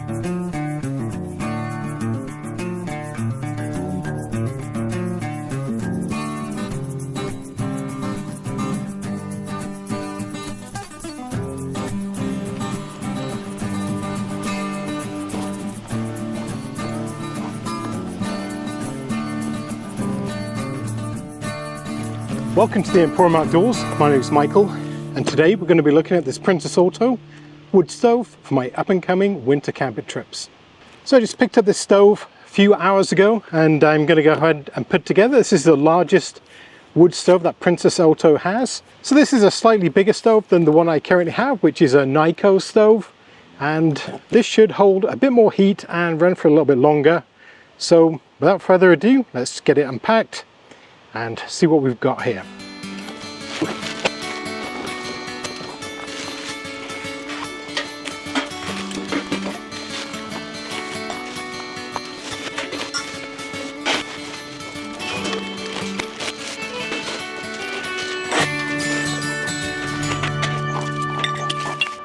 Welcome to the Emporium Outdoors. My name is Michael, and today we're going to be looking at this PrincessAuto wood stove for my up and coming winter camping trips. So I just picked up this stove a few hours ago, and I'm going to go ahead and put together. This is the largest wood stove that PrincessAuto has. So this is a slightly bigger stove than the one I currently have, which is a Nyko stove, and this should hold a bit more heat and run for a little bit longer. So without further ado, let's get it unpacked and see what we've got here.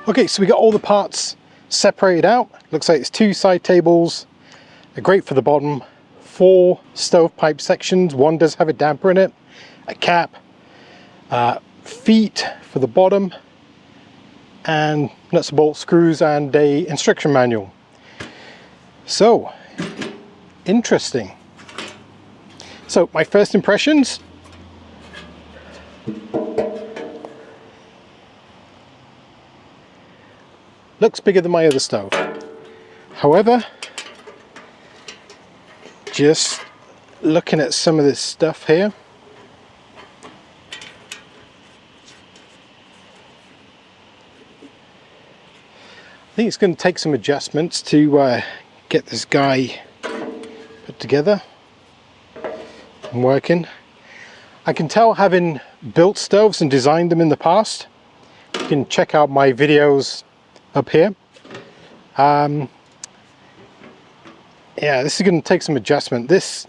Okay, so we got all the parts separated out. Looks like it's 2 side tables, a grate for the bottom, 4 stovepipe sections. One does have a damper in it, a cap, feet for the bottom, and nuts and bolts, screws, and a instruction manual. So interesting. So my first impressions. Looks bigger than my other stove. However, just looking at some of this stuff here, I think it's going to take some adjustments to get this guy put together and working. I can tell, having built stoves and designed them in the past. You can check out my videos up here. Yeah, this is going to take some adjustment. This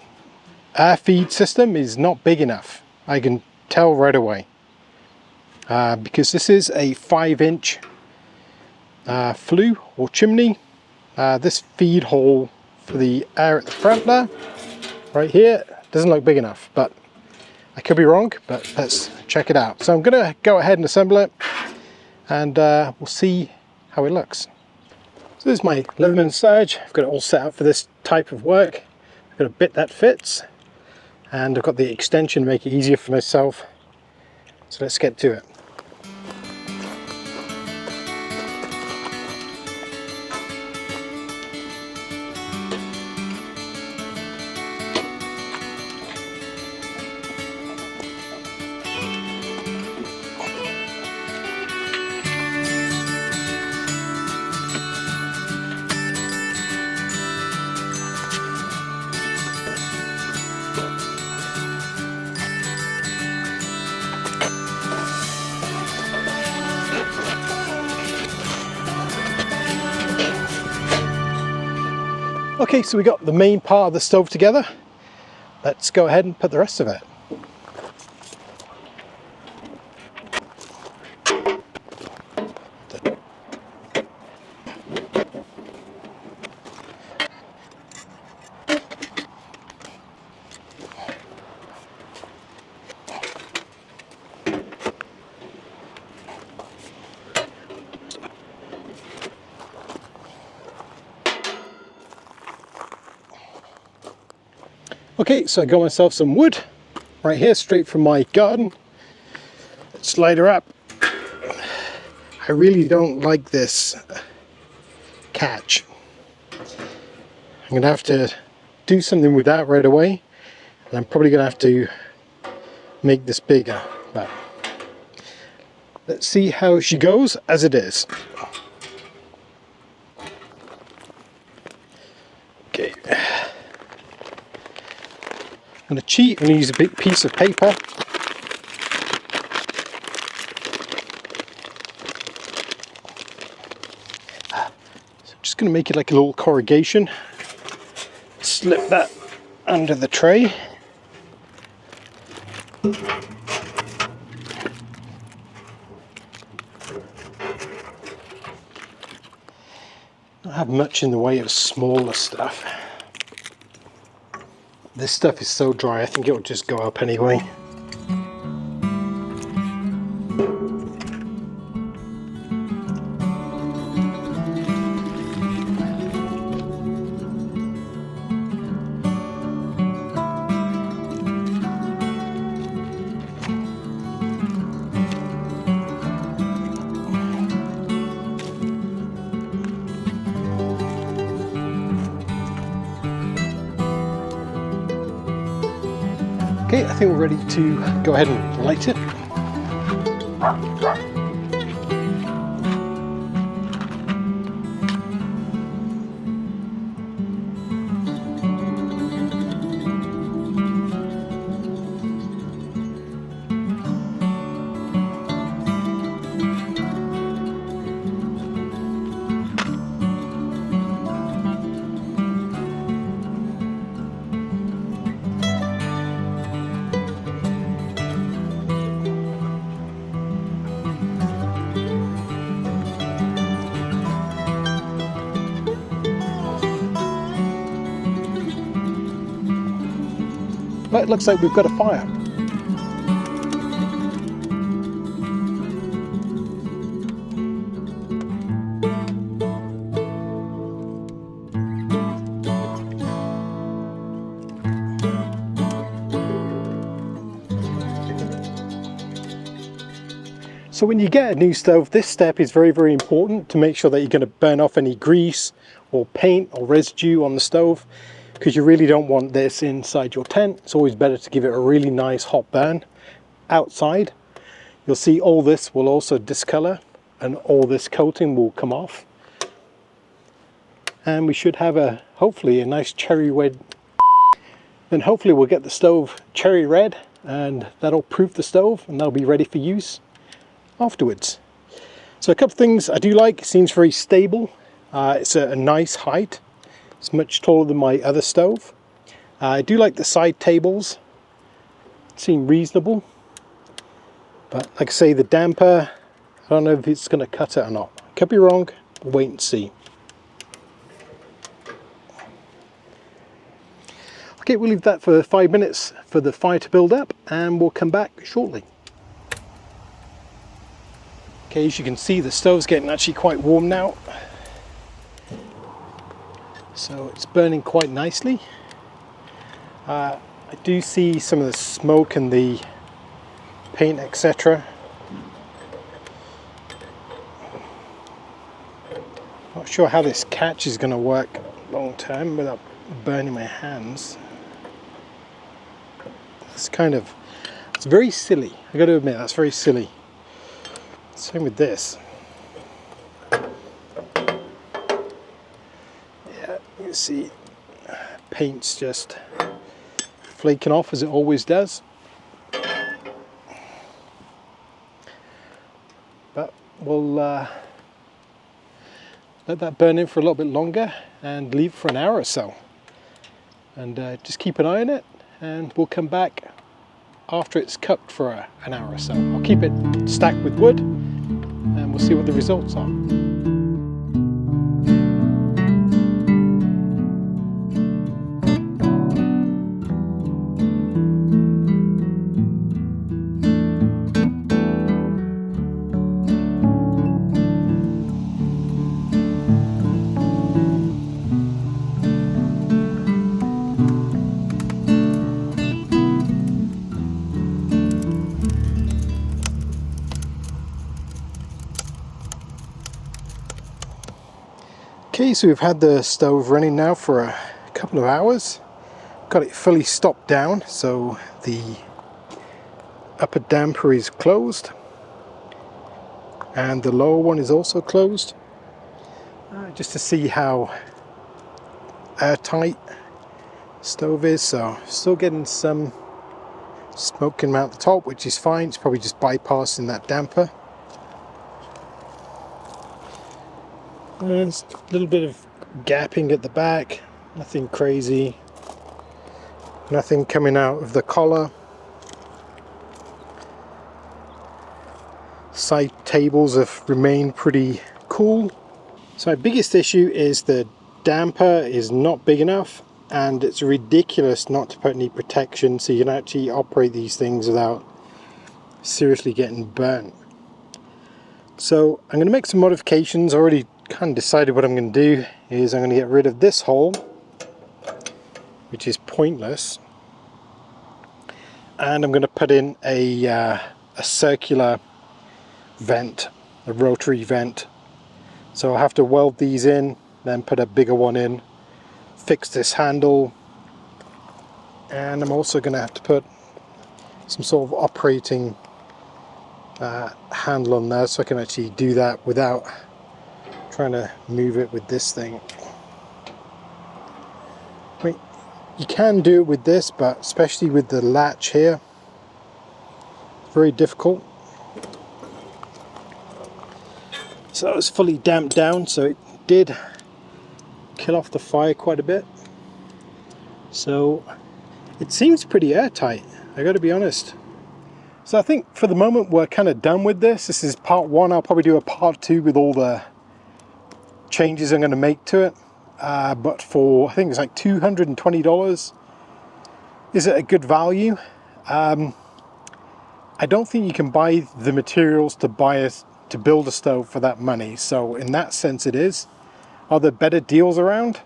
air feed system is not big enough. I can tell right away, because this is a 5-inch flue or chimney. This feed hole for the air at the front there, right here, doesn't look big enough, but I could be wrong, but let's check it out. So I'm going to go ahead and assemble it, and we'll see how it looks. So this is my Leatherman Surge. I've got it all set up for this type of work. I've got a bit that fits, and I've got the extension to make it easier for myself. So let's get to it. Okay, so we got the main part of the stove together. Let's go ahead and put the rest of it. Okay, so I got myself some wood right here, straight from my garden. Let's slide her up. I really don't like this catch. I'm going to have to do something with that right away, and I'm probably going to have to make this bigger, but let's see how she goes as it is. Okay. I'm going to cheat and use a big piece of paper. So I'm just going to make it like a little corrugation. Slip that under the tray. I have much in the way of smaller stuff. This stuff is so dry, I think it will just go up anyway. Okay, I think we're ready to go ahead and light it. But it looks like we've got a fire. So when you get a new stove, this step is very, very important to make sure that you're going to burn off any grease or paint or residue on the stove, because you really don't want this inside your tent. It's always better to give it a really nice hot burn outside. You'll see all this will also discolor and all this coating will come off. And we should have hopefully a nice cherry red. Then hopefully we'll get the stove cherry red, and that'll proof the stove and that'll be ready for use afterwards. So a couple of things I do like. It seems very stable. It's a nice height. It's much taller than my other stove. I do like the side tables. Seem reasonable. But like I say, the damper, I don't know if it's going to cut it or not. Could be wrong. We'll wait and see. Okay, we'll leave that for 5 minutes for the fire to build up, and we'll come back shortly. Okay, as you can see, the stove's getting actually quite warm now. So it's burning quite nicely. I do see some of the smoke and the paint, etc. Not sure how this catch is going to work long term without burning my hands. It's very silly. I got to admit, that's very silly. Same with this. You see paint's just flaking off as it always does, but we'll let that burn in for a little bit longer and leave it for an hour or so, and just keep an eye on it, and we'll come back after it's cooked for an hour or so. I'll keep it stacked with wood and we'll see what the results are. Okay, so we've had the stove running now for a couple of hours. Got it fully stopped down, so the upper damper is closed and the lower one is also closed, just to see how airtight the stove is. So still getting some smoke coming out the top, which is fine. It's probably just bypassing that damper. There's a little bit of gapping at the back, nothing crazy, nothing coming out of the collar. Side tables have remained pretty cool. So my biggest issue is the damper is not big enough, and it's ridiculous not to put any protection so you can actually operate these things without seriously getting burnt. So I'm going to make some modifications. I already kind of decided what I'm going to do is I'm going to get rid of this hole, which is pointless, and I'm going to put in a circular vent, a rotary vent. So I'll have to weld these in, then put a bigger one in, fix this handle, and I'm also going to have to put some sort of operating handle on there so I can actually do that without trying to move it with this thing. I mean, you can do it with this, but especially with the latch here, very difficult. So that was fully damped down, so it did kill off the fire quite a bit. So it seems pretty airtight, I gotta be honest. So I think for the moment we're kind of done with this. This is part one. I'll probably do a part two with all the changes I'm going to make to it. But for, I think it's like $220. Is it a good value? I don't think you can buy the materials to build a stove for that money. So in that sense it is. Are there better deals around?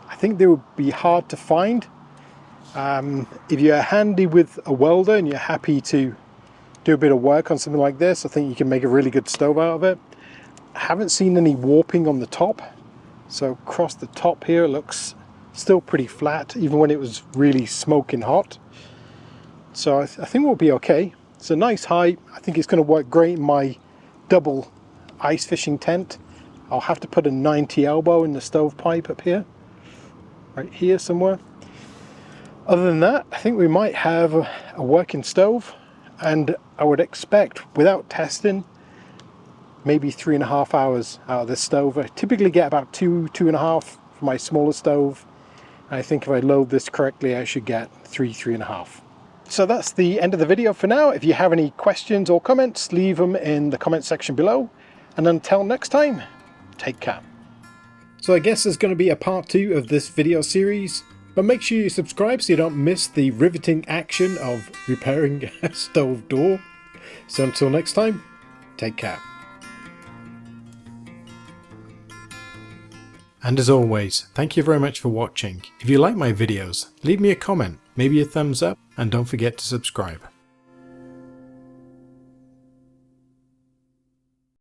I think they would be hard to find. If you're handy with a welder and you're happy to do a bit of work on something like this, I think you can make a really good stove out of it. I haven't seen any warping on the top, so across the top here it looks still pretty flat even when it was really smoking hot. So I think we'll be okay. It's a nice height. I think it's going to work great in my double ice fishing tent. I'll have to put a 90 elbow in the stovepipe up here, right here somewhere. Other than that, I think we might have a working stove, and I would expect, without testing, maybe 3.5 hours out of this stove. I typically get about 2.5 for my smaller stove. I think if I load this correctly, I should get 3.5. So that's the end of the video for now. If you have any questions or comments, leave them in the comment section below. And until next time, take care. So I guess there's going to be a part 2 of this video series. But make sure you subscribe so you don't miss the riveting action of repairing a stove door. So until next time, take care. And as always, thank you very much for watching. If you like my videos, leave me a comment, maybe a thumbs up, and don't forget to subscribe.